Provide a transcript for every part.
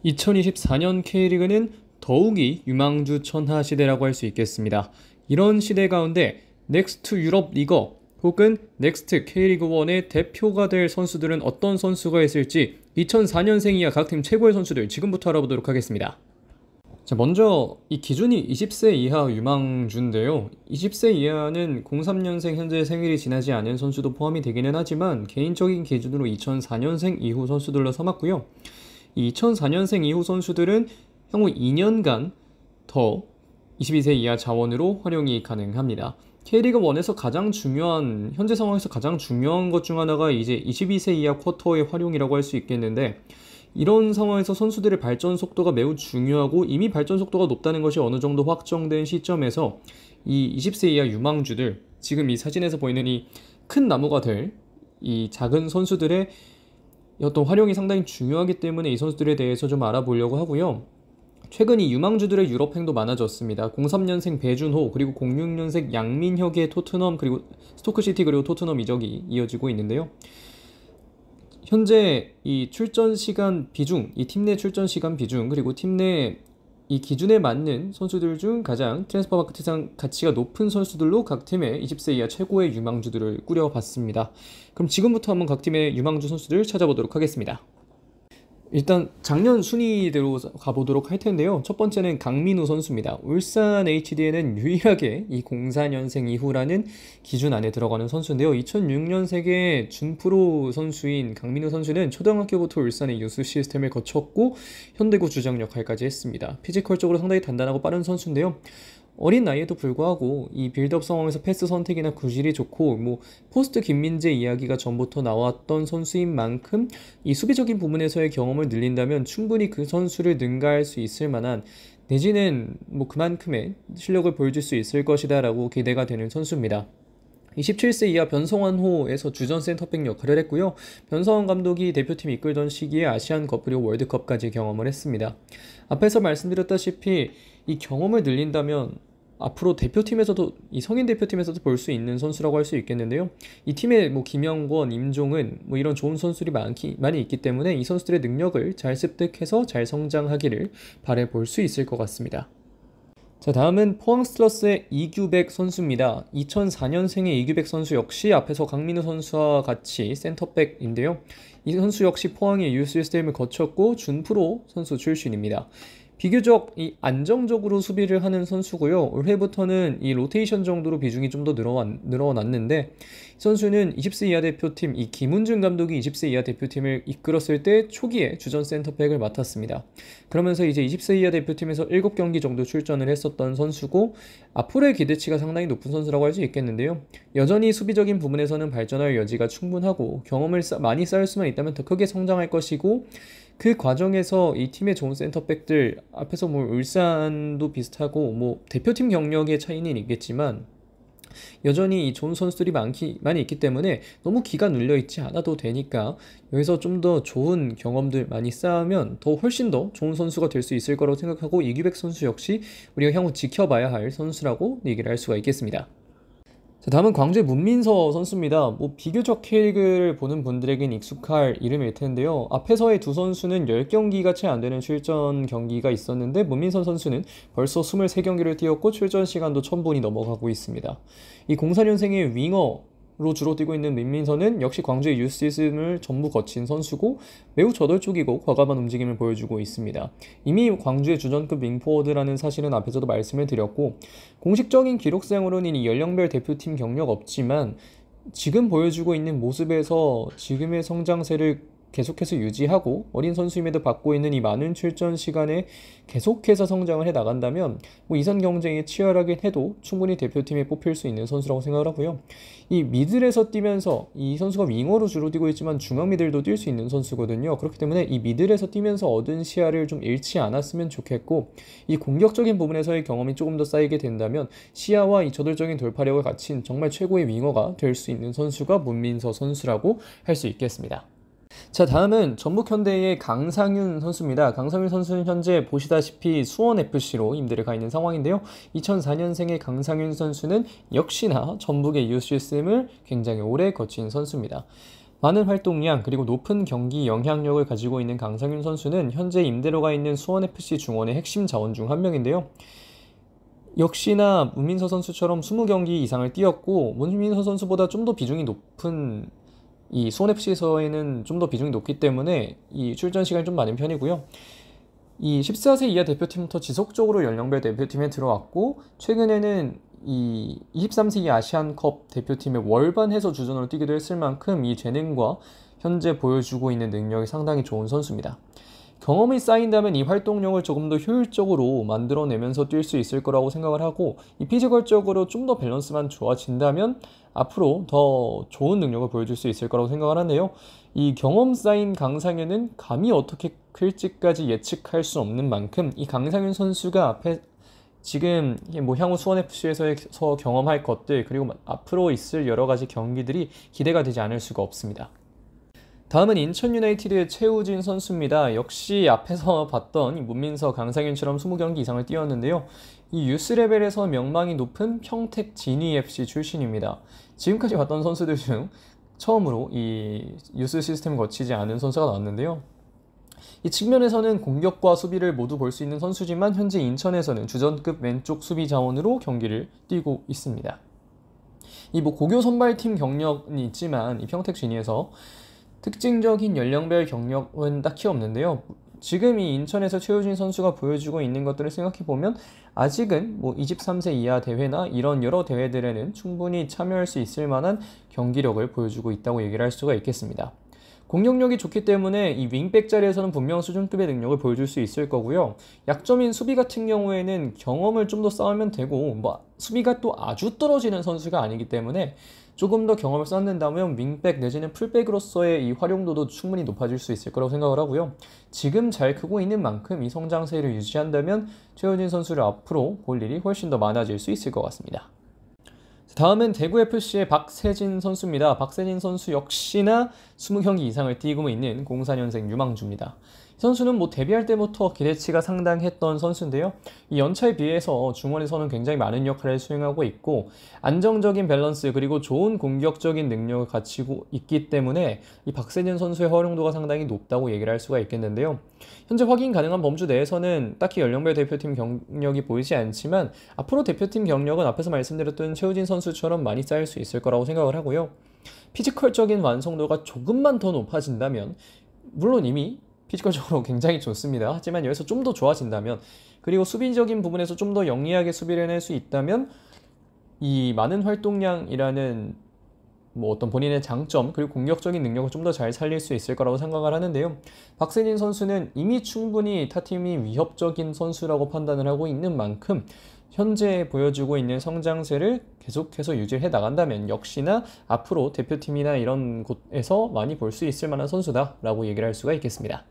2024년 K리그는 더욱이 유망주 천하 시대라고 할 수 있겠습니다. 이런 시대 가운데 넥스트 유럽 리거 혹은 넥스트 K리그1의 대표가 될 선수들은 어떤 선수가 있을지 2004년생 이하 각 팀 최고의 선수들 지금부터 알아보도록 하겠습니다. 자, 먼저 이 기준이 20세 이하 유망주인데요. 20세 이하는 03년생 현재 생일이 지나지 않은 선수도 포함이 되기는 하지만 개인적인 기준으로 2004년생 이후 선수들로 삼았고요. 이 2004년생 이후 선수들은 향후 2년간 더 22세 이하 자원으로 활용이 가능합니다. K리그1에서 가장 중요한, 현재 상황에서 가장 중요한 것 중 하나가 이제 22세 이하 쿼터의 활용이라고 할 수 있겠는데, 이런 상황에서 선수들의 발전 속도가 매우 중요하고 이미 발전 속도가 높다는 것이 어느 정도 확정된 시점에서 이 20세 이하 유망주들, 지금 이 사진에서 보이는 이 큰 나무가 될 이 작은 선수들의 어떤 활용이 상당히 중요하기 때문에 이 선수들에 대해서 좀 알아보려고 하고요. 최근 이 유망주들의 유럽행도 많아졌습니다. 03년생 배준호, 그리고 06년생 양민혁의 토트넘, 그리고 스토크시티, 그리고 토트넘 이적이 이어지고 있는데요. 현재 이 출전 시간 비중, 이 팀 내 출전 시간 비중, 그리고 팀 내 이 기준에 맞는 선수들 중 가장 트랜스퍼 마켓상 가치가 높은 선수들로 각 팀의 20세 이하 최고의 유망주들을 꾸려봤습니다. 그럼 지금부터 한번 각 팀의 유망주 선수들 찾아보도록 하겠습니다. 일단 작년 순위대로 가보도록 할 텐데요. 첫 번째는 강민우 선수입니다. 울산 HD에는 유일하게 이 04년생 이후라는 기준 안에 들어가는 선수인데요. 2006년생의 준프로 선수인 강민우 선수는 초등학교부터 울산의 유스 시스템을 거쳤고 현대구 주장 역할까지 했습니다. 피지컬적으로 상당히 단단하고 빠른 선수인데요. 어린 나이에도 불구하고 이 빌드업 상황에서 패스 선택이나 구실이 좋고 포스트 김민재 이야기가 전부터 나왔던 선수인 만큼 이 수비적인 부분에서의 경험을 늘린다면 충분히 그 선수를 능가할 수 있을 만한, 내지는 그만큼의 실력을 보여줄 수 있을 것이다 라고 기대가 되는 선수입니다. 27세 이하 변성환호에서 주전 센터백 역할을 했고요. 변성환 감독이 대표팀 이끌던 시기에 아시안컵 그리고 월드컵까지 경험을 했습니다. 앞에서 말씀드렸다시피 이 경험을 늘린다면 앞으로 대표팀에서도, 이 성인 대표팀에서도 볼 수 있는 선수라고 할 수 있겠는데요. 이 팀에 김영권, 임종은 이런 좋은 선수들이 많이 있기 때문에 이 선수들의 능력을 잘 습득해서 잘 성장하기를 바라볼 수 있을 것 같습니다. 자, 다음은 포항 스틸러스의 이규백 선수입니다. 2004년생의 이규백 선수 역시 앞에서 강민우 선수와 같이 센터백인데요. 이 선수 역시 포항의 유스 시스템을 거쳤고 준프로 선수 출신입니다. 비교적 안정적으로 수비를 하는 선수고요. 올해부터는 이 로테이션 정도로 비중이 좀 더 늘어났는데, 이 선수는 20세 이하 대표팀, 이 김훈준 감독이 20세 이하 대표팀을 이끌었을 때 초기에 주전 센터백을 맡았습니다. 그러면서 이제 20세 이하 대표팀에서 7경기 정도 출전을 했었던 선수고, 앞으로의 기대치가 상당히 높은 선수라고 할 수 있겠는데요. 여전히 수비적인 부분에서는 발전할 여지가 충분하고 경험을 많이 쌓을 수만 있다면 더 크게 성장할 것이고, 그 과정에서 이 팀의 좋은 센터백들, 앞에서 울산도 비슷하고 대표팀 경력의 차이는 있겠지만 여전히 좋은 선수들이 많이 있기 때문에 너무 기가 눌려 있지 않아도 되니까 여기서 좀 더 좋은 경험들 많이 쌓으면 훨씬 더 좋은 선수가 될 수 있을 거라고 생각하고, 이규백 선수 역시 우리가 향후 지켜봐야 할 선수라고 얘기를 할 수가 있겠습니다. 자, 다음은 광주의 문민서 선수입니다. 비교적 K리그를 보는 분들에겐 익숙할 이름일 텐데요. 앞에서의 두 선수는 10경기가 채 안 되는 출전 경기가 있었는데, 문민서 선수는 벌써 23경기를 뛰었고 출전 시간도 1000분이 넘어가고 있습니다. 이 04년생의 윙어로 주로 뛰고 있는 문민서는 역시 광주의 유스 시즌을 전부 거친 선수고 매우 저돌적이고 과감한 움직임을 보여주고 있습니다. 이미 광주의 주전급 윙포워드라는 사실은 앞에서도 말씀을 드렸고, 공식적인 기록상으로는 이 연령별 대표팀 경력 없지만 지금 보여주고 있는 모습에서 지금의 성장세를 계속해서 유지하고 어린 선수임에도 받고 있는 이 많은 출전 시간에 계속해서 성장을 해 나간다면 이선 경쟁에 치열하긴 해도 충분히 대표팀에 뽑힐 수 있는 선수라고 생각을 하고요. 이 미들에서 뛰면서, 이 선수가 윙어로 주로 뛰고 있지만 중앙 미들도 뛸 수 있는 선수거든요. 그렇기 때문에 이 미들에서 뛰면서 얻은 시야를 좀 잃지 않았으면 좋겠고, 이 공격적인 부분에서의 경험이 조금 더 쌓이게 된다면 시야와 이 저돌적인 돌파력을 갖춘 정말 최고의 윙어가 될 수 있는 선수가 문민서 선수라고 할 수 있겠습니다. 자, 다음은 전북현대의 강상윤 선수입니다. 강상윤 선수는 현재 보시다시피 수원FC로 임대를 가 있는 상황인데요. 2004년생의 강상윤 선수는 역시나 전북의 유스 시스템을 굉장히 오래 거친 선수입니다. 많은 활동량 그리고 높은 경기 영향력을 가지고 있는 강상윤 선수는 현재 임대료가 있는 수원FC 중원의 핵심 자원 중 한 명인데요. 역시나 문민서 선수처럼 20경기 이상을 뛰었고 문민서 선수보다 좀 더 비중이 높은 이 수원FC에서에는 좀 더 비중이 높기 때문에 이 출전 시간이 좀 많은 편이고요. 이 14세 이하 대표팀부터 지속적으로 연령별 대표팀에 들어왔고 최근에는 이 23세 이하 아시안컵 대표팀의 월반 해서 주전으로 뛰기도 했을 만큼 이 재능과 현재 보여주고 있는 능력이 상당히 좋은 선수입니다. 경험이 쌓인다면 이 활동량을 조금 더 효율적으로 만들어내면서 뛸 수 있을 거라고 생각을 하고 이 피지컬적으로 좀 더 밸런스만 좋아진다면 앞으로 더 좋은 능력을 보여줄 수 있을 거라고 생각을 하는데요. 이 경험 쌓인 강상윤은 감히 어떻게 클지까지 예측할 수 없는 만큼 이 강상윤 선수가 앞에 지금 뭐 향후 수원FC에서 경험할 것들 그리고 앞으로 있을 여러 가지 경기들이 기대가 되지 않을 수가 없습니다. 다음은 인천 유나이티드의 최우진 선수입니다. 역시 앞에서 봤던 이 문민서, 강상윤처럼 20경기 이상을 뛰었는데요. 이 유스 레벨에서 명망이 높은 평택 진이FC 출신입니다. 지금까지 봤던 선수들 중 처음으로 이 유스 시스템을 거치지 않은 선수가 나왔는데요. 이 측면에서는 공격과 수비를 모두 볼 수 있는 선수지만 현재 인천에서는 주전급 왼쪽 수비 자원으로 경기를 뛰고 있습니다. 이 뭐 고교 선발팀 경력이 있지만 이 평택 진이에서 특징적인 연령별 경력은 딱히 없는데요. 지금 이 인천에서 최우진 선수가 보여주고 있는 것들을 생각해보면 아직은 뭐 23세 이하 대회나 이런 여러 대회들에는 충분히 참여할 수 있을 만한 경기력을 보여주고 있다고 얘기를 할 수가 있겠습니다. 공격력이 좋기 때문에 이 윙백 자리에서는 분명 수준급의 능력을 보여줄 수 있을 거고요. 약점인 수비 같은 경우에는 경험을 좀 더 쌓으면 되고 뭐 수비가 또 아주 떨어지는 선수가 아니기 때문에 조금 더 경험을 쌓는다면 윙백 내지는 풀백으로서의 이 활용도도 충분히 높아질 수 있을 거라고 생각을 하고요. 지금 잘 크고 있는 만큼 이 성장세를 유지한다면 최우진 선수를 앞으로 볼 일이 훨씬 더 많아질 수 있을 것 같습니다. 다음은 대구FC의 박세진 선수입니다. 박세진 선수 역시나 20경기 이상을 뛰고 있는 04년생 유망주입니다. 이 선수는 뭐 데뷔할 때부터 기대치가 상당했던 선수인데요. 이 연차에 비해서 중원에서는 굉장히 많은 역할을 수행하고 있고 안정적인 밸런스 그리고 좋은 공격적인 능력을 갖추고 있기 때문에 이 박세진 선수의 활용도가 상당히 높다고 얘기를 할 수가 있겠는데요. 현재 확인 가능한 범주 내에서는 딱히 연령별 대표팀 경력이 보이지 않지만 앞으로 대표팀 경력은 앞에서 말씀드렸던 최우진 선수처럼 많이 쌓일 수 있을 거라고 생각을 하고요. 피지컬적인 완성도가 조금만 더 높아진다면 물론 이미 피지컬적으로 굉장히 좋습니다. 하지만 여기서 좀 더 좋아진다면 그리고 수비적인 부분에서 좀 더 영리하게 수비를 해낼 수 있다면 이 많은 활동량이라는 뭐 어떤 본인의 장점 그리고 공격적인 능력을 좀 더 잘 살릴 수 있을 거라고 생각을 하는데요. 박세진 선수는 이미 충분히 타팀이 위협적인 선수라고 판단을 하고 있는 만큼 현재 보여주고 있는 성장세를 계속해서 유지해 나간다면 역시나 앞으로 대표팀이나 이런 곳에서 많이 볼 수 있을 만한 선수다라고 얘기를 할 수가 있겠습니다.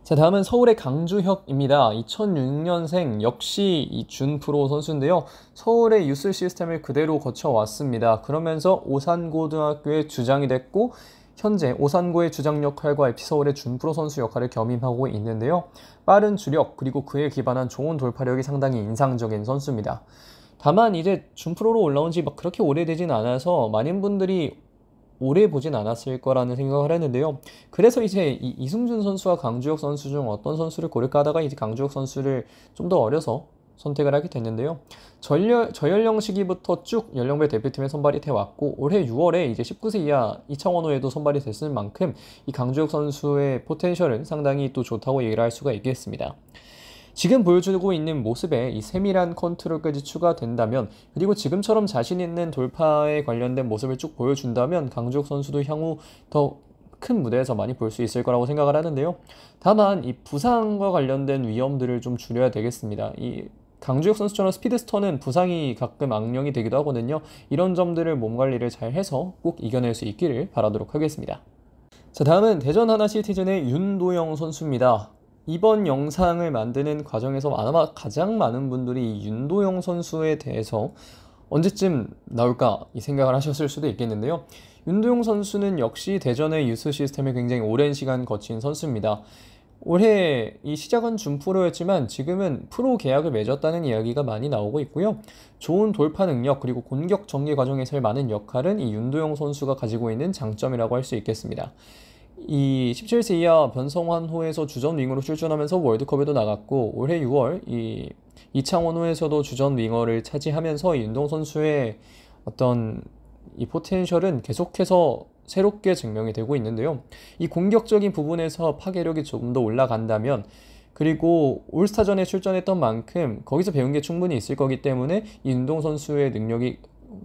자, 다음은 서울의 강주혁입니다. 2006년생 역시 이 준프로 선수인데요. 서울의 유스 시스템을 그대로 거쳐왔습니다. 그러면서 오산고등학교의 주장이 됐고 현재 오산고의 주장 역할과 FC서울의 준프로 선수 역할을 겸임하고 있는데요. 빠른 주력 그리고 그에 기반한 좋은 돌파력이 상당히 인상적인 선수입니다. 다만 이제 준프로로 올라온 지 막 그렇게 오래되진 않아서 많은 분들이 오래 보진 않았을 거라는 생각을 했는데요. 그래서 이제 이승준 선수와 강주혁 선수 중 어떤 선수를 고를까 하다가 이제 강주혁 선수를 좀 더 어려서 선택을 하게 됐는데요. 저연령 시기부터 쭉 연령별 대표팀에 선발이 돼 왔고 올해 6월에 이제 19세 이하 이창원호에도 선발이 됐을 만큼 이 강주혁 선수의 포텐셜은 상당히 또 좋다고 얘기를 할 수가 있겠습니다. 지금 보여주고 있는 모습에 이 세밀한 컨트롤까지 추가된다면 그리고 지금처럼 자신 있는 돌파에 관련된 모습을 쭉 보여준다면 강주혁 선수도 향후 더 큰 무대에서 많이 볼 수 있을 거라고 생각을 하는데요. 다만 이 부상과 관련된 위험들을 좀 줄여야 되겠습니다. 이 강주혁 선수처럼 스피드스터는 부상이 가끔 악령이 되기도 하거든요. 이런 점들을 몸 관리를 잘 해서 꼭 이겨낼 수 있기를 바라도록 하겠습니다. 자, 다음은 대전 하나시티즌의 윤도영 선수입니다. 이번 영상을 만드는 과정에서 아마 가장 많은 분들이 윤도영 선수에 대해서 언제쯤 나올까 이 생각을 하셨을 수도 있겠는데요. 윤도영 선수는 역시 대전의 유스 시스템에 굉장히 오랜 시간 거친 선수입니다. 올해 이 시작은 준프로였지만 지금은 프로 계약을 맺었다는 이야기가 많이 나오고 있고요. 좋은 돌파 능력 그리고 공격 전개 과정에서의 많은 역할은 이 윤도영 선수가 가지고 있는 장점이라고 할 수 있겠습니다. 이 17세 이하 변성환호에서 주전 윙어로 출전하면서 월드컵에도 나갔고 올해 6월 이 이창원호에서도 주전 윙어를 차지하면서 이 윤도영 선수의 어떤 이 포텐셜은 계속해서 새롭게 증명이 되고 있는데요. 이 공격적인 부분에서 파괴력이 조금 더 올라간다면 그리고 올스타전에 출전했던 만큼 거기서 배운 게 충분히 있을 거기 때문에 이 윤동 선수의 능력이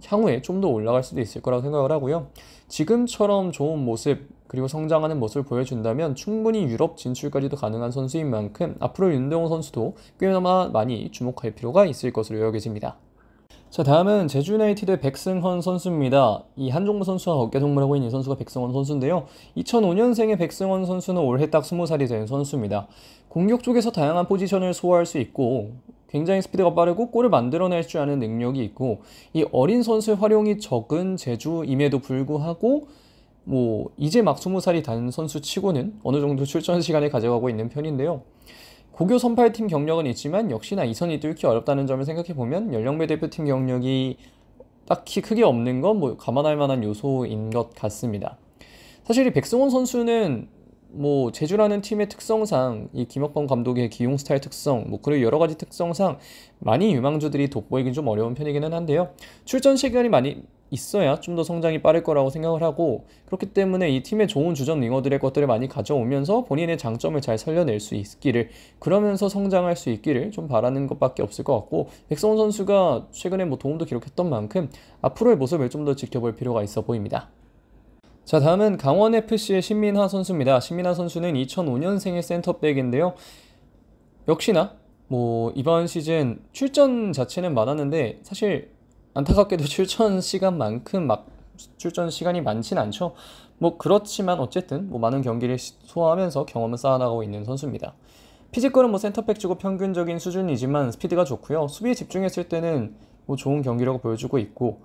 향후에 좀 더 올라갈 수도 있을 거라고 생각을 하고요. 지금처럼 좋은 모습 그리고 성장하는 모습을 보여준다면 충분히 유럽 진출까지도 가능한 선수인 만큼 앞으로 윤동 선수도 꽤나 많이 주목할 필요가 있을 것으로 여겨집니다. 자, 다음은 제주 유나이티드의 백승헌 선수입니다. 이 한종무 선수와 어깨동무를 하고 있는 이 선수가 백승헌 선수인데요. 2005년생의 백승헌 선수는 올해 딱 20살이 된 선수입니다. 공격 쪽에서 다양한 포지션을 소화할 수 있고 굉장히 스피드가 빠르고 골을 만들어낼 줄 아는 능력이 있고 이 어린 선수의 활용이 적은 제주임에도 불구하고 이제 막 20살이 된 선수 치고는 어느 정도 출전 시간을 가져가고 있는 편인데요. 고교 선발팀 경력은 있지만 역시나 이선이 뚫기 어렵다는 점을 생각해보면 연령배 대표팀 경력이 딱히 크게 없는 건 감안할 만한 요소인 것 같습니다. 사실 이 백승원 선수는 제주라는 팀의 특성상 이 김학범 감독의 기용 스타일 특성 그리고 여러 가지 특성상 많이 유망주들이 돋보이긴 좀 어려운 편이기는 한데요. 출전 시간이 많이 있어야 좀 더 성장이 빠를 거라고 생각을 하고 그렇기 때문에 이 팀의 좋은 주전 윙어들의 것들을 많이 가져오면서 본인의 장점을 잘 살려낼 수 있기를 그러면서 성장할 수 있기를 좀 바라는 것밖에 없을 것 같고 백성원 선수가 최근에 도움도 기록했던 만큼 앞으로의 모습을 좀 더 지켜볼 필요가 있어 보입니다. 자, 다음은 강원FC의 신민하 선수입니다. 신민하 선수는 2005년생의 센터백인데요. 역시나 이번 시즌 출전 자체는 많았는데 사실 안타깝게도 출전 시간만큼 출전 시간이 많진 않죠. 그렇지만 어쨌든 많은 경기를 소화하면서 경험을 쌓아나가고 있는 선수입니다. 피지컬은 센터백 치고 평균적인 수준이지만 스피드가 좋고요. 수비에 집중했을 때는 좋은 경기력을 보여주고 있고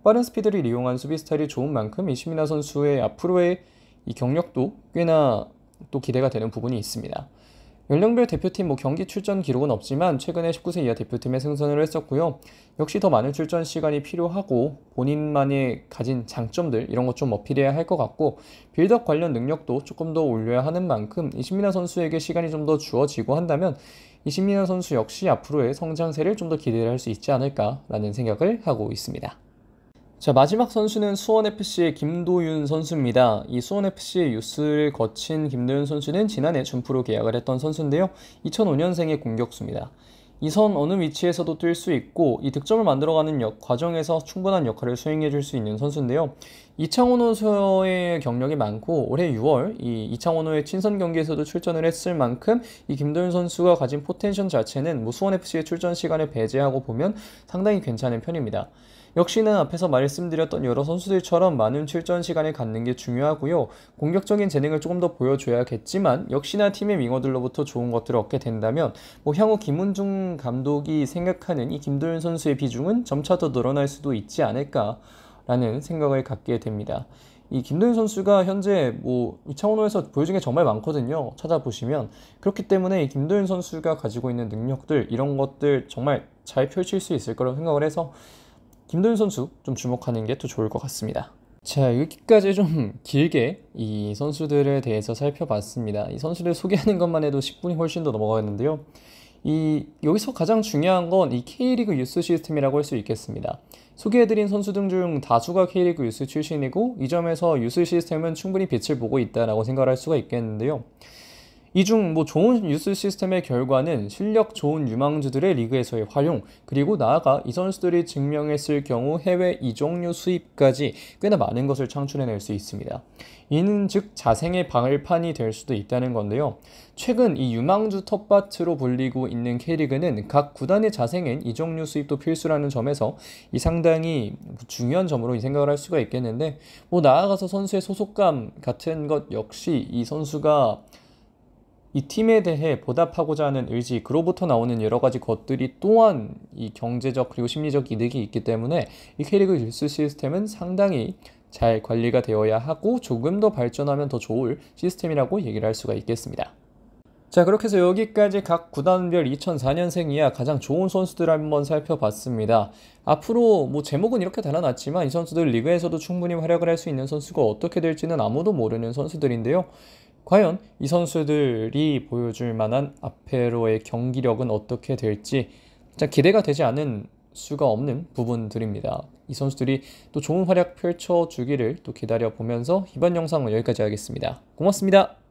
빠른 스피드를 이용한 수비 스타일이 좋은 만큼 이 신민하 선수의 앞으로의 이 경력도 꽤나 또 기대가 되는 부분이 있습니다. 연령별 대표팀 경기 출전 기록은 없지만 최근에 19세 이하 대표팀에 승선을 했었고요. 역시 더 많은 출전 시간이 필요하고 본인만의 가진 장점들 이런 것 좀 어필해야 할 것 같고 빌드업 관련 능력도 조금 더 올려야 하는 만큼 이 신민하 선수에게 시간이 좀 더 주어지고 한다면 이 신민하 선수 역시 앞으로의 성장세를 좀 더 기대를 할 수 있지 않을까라는 생각을 하고 있습니다. 자, 마지막 선수는 수원FC의 김도윤 선수입니다. 이 수원FC의 유스를 거친 김도윤 선수는 지난해 준프로 계약을 했던 선수인데요. 2005년생의 공격수입니다. 이 선 어느 위치에서도 뛸 수 있고 이 득점을 만들어가는 과정에서 충분한 역할을 수행해 줄 수 있는 선수인데요. 이창원호의 경력이 많고 올해 6월 이 이창원호의 친선 경기에서도 출전을 했을 만큼 이 김도윤 선수가 가진 포텐셜 자체는 수원FC의 출전 시간을 배제하고 보면 상당히 괜찮은 편입니다. 역시나 앞에서 말씀드렸던 여러 선수들처럼 많은 출전 시간을 갖는 게 중요하고요. 공격적인 재능을 조금 더 보여줘야겠지만 역시나 팀의 윙어들로부터 좋은 것들을 얻게 된다면 향후 김은중 감독이 생각하는 이 김도윤 선수의 비중은 점차 더 늘어날 수도 있지 않을까라는 생각을 갖게 됩니다. 이 김도윤 선수가 현재 이창원호에서 보여준 게 정말 많거든요. 찾아보시면. 그렇기 때문에 이 김도윤 선수가 가지고 있는 능력들 이런 것들 정말 잘 펼칠 수 있을 거라고 생각을 해서 김도윤 선수 좀 주목하는 게 또 좋을 것 같습니다. 자, 여기까지 좀 길게 이 선수들에 대해서 살펴봤습니다. 이 선수들 소개하는 것만 해도 10분이 훨씬 더 넘어가는데요. 여기서 가장 중요한 건 이 K리그 유스 시스템이라고 할 수 있겠습니다. 소개해드린 선수들 중 다수가 K리그 유스 출신이고 이 점에서 유스 시스템은 충분히 빛을 보고 있다라고 생각할 수가 있겠는데요. 이 중 좋은 유스 시스템의 결과는 실력 좋은 유망주들의 리그에서의 활용 그리고 나아가 이 선수들이 증명했을 경우 해외 이적료 수입까지 꽤나 많은 것을 창출해낼 수 있습니다. 이는 즉 자생의 발판이 될 수도 있다는 건데요. 최근 이 유망주 텃밭으로 불리고 있는 K리그는 각 구단의 자생엔 이적료 수입도 필수라는 점에서 이 상당히 중요한 점으로 생각을 할 수가 있겠는데 나아가서 선수의 소속감 같은 것 역시 이 선수가 이 팀에 대해 보답하고자 하는 의지, 그로부터 나오는 여러 가지 것들이 또한 이 경제적 그리고 심리적 이득이 있기 때문에 이 K리그 유스 시스템은 상당히 잘 관리가 되어야 하고 조금 더 발전하면 더 좋을 시스템이라고 얘기를 할 수가 있겠습니다. 자, 그렇게 해서 여기까지 각 구단별 2004년생 이하 가장 좋은 선수들 한번 살펴봤습니다. 앞으로 뭐 제목은 이렇게 달아놨지만 이 선수들 리그에서도 충분히 활약을 할 수 있는 선수가 어떻게 될지는 아무도 모르는 선수들인데요. 과연 이 선수들이 보여줄 만한 앞으로의 경기력은 어떻게 될지 자, 기대가 되지 않은 수가 없는 부분들입니다. 이 선수들이 또 좋은 활약 펼쳐주기를 또 기다려보면서 이번 영상은 여기까지 하겠습니다. 고맙습니다.